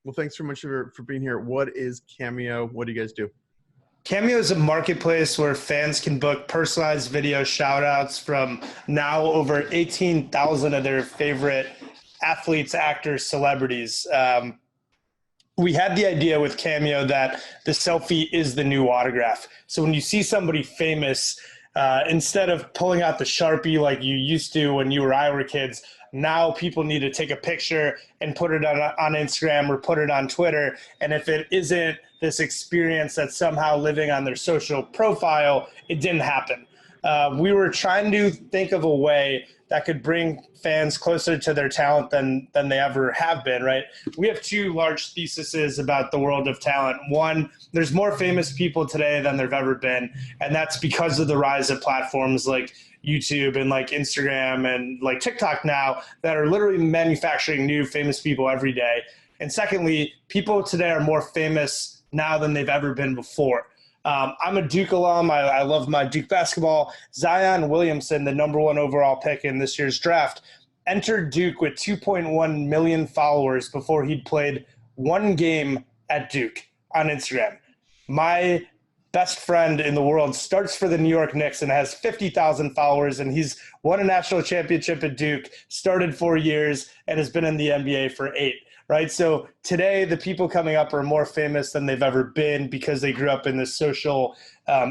Well, thanks so much for being here. What is Cameo? What do you guys do? Cameo is a marketplace where fans can book personalized video shout-outs from now over 18,000 of their favorite athletes, actors, celebrities. We had the idea with Cameo that the selfie is the new autograph. So when you see somebody famous, instead of pulling out the Sharpie like you used to when you or I were kids, now people need to take a picture and put it on Instagram or put it on Twitter. And if it isn't this experience that's somehow living on their social profile, it didn't happen. We were trying to think of a way that could bring fans closer to their talent than they ever have been, right? We have two large theses about the world of talent. One, there's more famous people today than there've ever been, and that's because of the rise of platforms like YouTube and like Instagram and like TikTok now that are literally manufacturing new famous people every day. And secondly, people today are more famous now than they've ever been before. I'm a Duke alum. I love my Duke basketball. Zion Williamson, the #1 overall pick in this year's draft, entered Duke with 2.1 million followers before he'd played one game at Duke on Instagram. My best friend in the world starts for the New York Knicks and has 50,000 followers, and he's won a national championship at Duke, started 4 years, and has been in the NBA for 8. Right. So today, the people coming up are more famous than they've ever been because they grew up in this social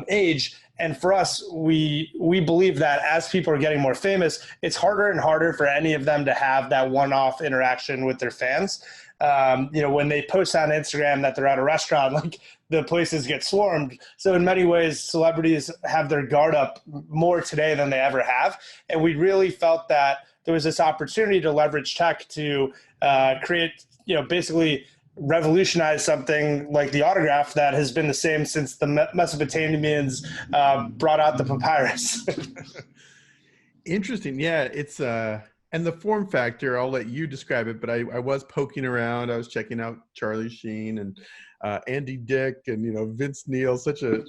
age. And for us, we believe that as people are getting more famous, it's harder and harder for any of them to have that one-off interaction with their fans. When they post on Instagram that they're at a restaurant, like the places get swarmed. So in many ways, celebrities have their guard up more today than they ever have. And we really felt that there was this opportunity to leverage tech to create, basically revolutionize something like the autograph that has been the same since the Mesopotamians brought out the papyrus. Interesting. Yeah, it's and the form factor, I'll let you describe it, but I was poking around. I was checking out Charlie Sheen and Andy Dick and, Vince Neil, such a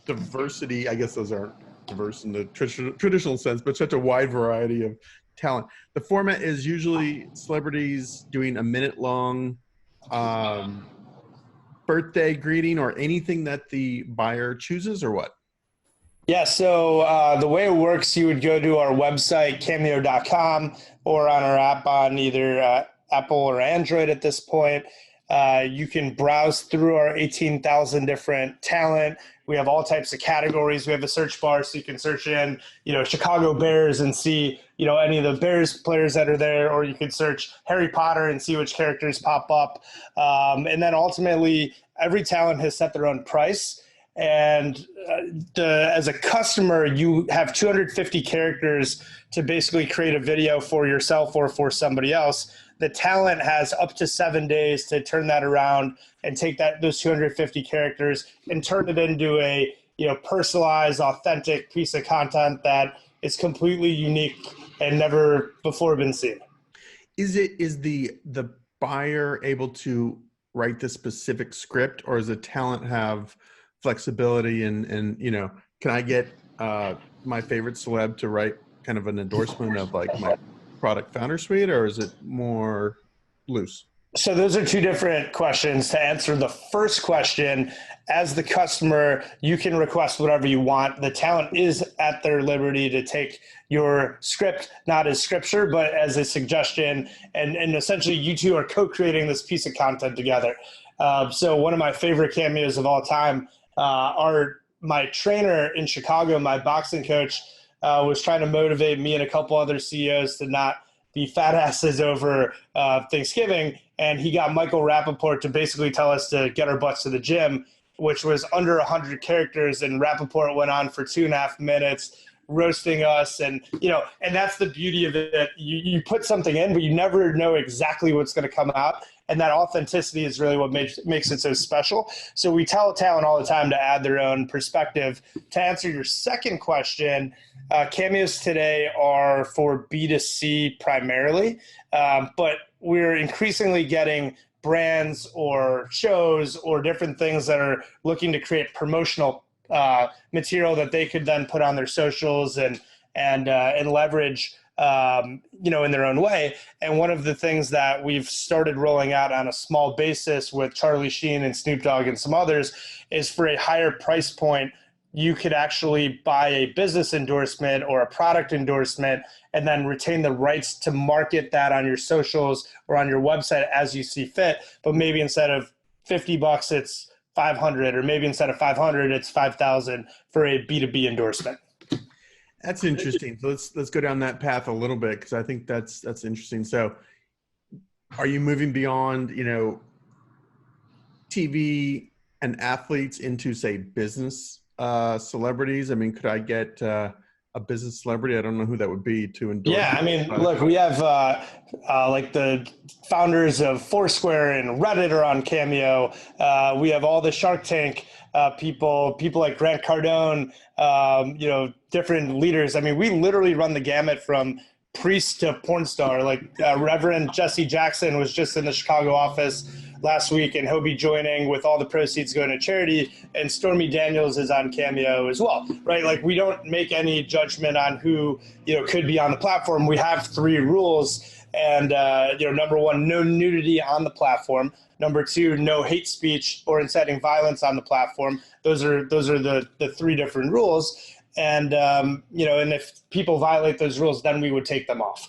diversity. I guess those aren't diverse in the traditional sense, but such a wide variety of talent. The format is usually celebrities doing a minute-long birthday greeting or anything that the buyer chooses, or what? Yeah, so the way it works, you would go to our website, cameo.com, or on our app on either Apple or Android at this point. You can browse through our 18,000 different talent. We have all types of categories. We have a search bar, so you can search in, Chicago Bears and see, any of the Bears players that are there, or you could search Harry Potter and see which characters pop up. And then ultimately, every talent has set their own price. And as a customer, you have 250 characters to basically create a video for yourself or for somebody else. The talent has up to 7 days to turn that around and take those 250 characters and turn it into a personalized, authentic piece of content that is completely unique and never before been seen. Is the buyer able to write the specific script, or does the talent have flexibility and can I get my favorite celeb to write kind of an endorsement of like my product Foundersuite, or is it more loose? So those are two different questions. To answer the first question, as the customer, you can request whatever you want. The talent is at their liberty to take your script, not as scripture, but as a suggestion. And essentially, you two are co-creating this piece of content together. So one of my favorite cameos of all time are my trainer in Chicago, my boxing coach, was trying to motivate me and a couple other CEOs to not be fat asses over Thanksgiving. And he got Michael Rappaport to basically tell us to get our butts to the gym, which was under 100 characters. And Rappaport went on for 2.5 minutes roasting us. And, and that's the beauty of it. You put something in, but you never know exactly what's going to come out. And that authenticity is really what makes it so special. So we tell talent all the time to add their own perspective. To answer your second question, cameos today are for B2C primarily, but we're increasingly getting brands or shows or different things that are looking to create promotional material that they could then put on their socials and leverage in their own way. And one of the things that we've started rolling out on a small basis with Charlie Sheen and Snoop Dogg and some others is for a higher price point, you could actually buy a business endorsement or a product endorsement and then retain the rights to market that on your socials or on your website as you see fit. But maybe instead of $50, it's 500, or maybe instead of 500, it's 5,000 for a B2B endorsement. That's interesting. So let's go down that path a little bit, because I think that's interesting. So are you moving beyond, TV and athletes into, say, business celebrities? I mean, could I get a business celebrity? I don't know who that would be to endorse. Yeah, I mean, look, we have like the founders of Foursquare and Reddit are on Cameo. We have all the Shark Tank people like Grant Cardone, different leaders. I mean, we literally run the gamut from priest to porn star. Like Reverend Jesse Jackson was just in the Chicago office last week, and he'll be joining with all the proceeds going to charity. And Stormy Daniels is on Cameo as well, right? Like, we don't make any judgment on who, could be on the platform. We have 3 rules. And, number 1, no nudity on the platform. Number 2, no hate speech or inciting violence on the platform. Those are the 3 different rules. And, and if people violate those rules, then we would take them off.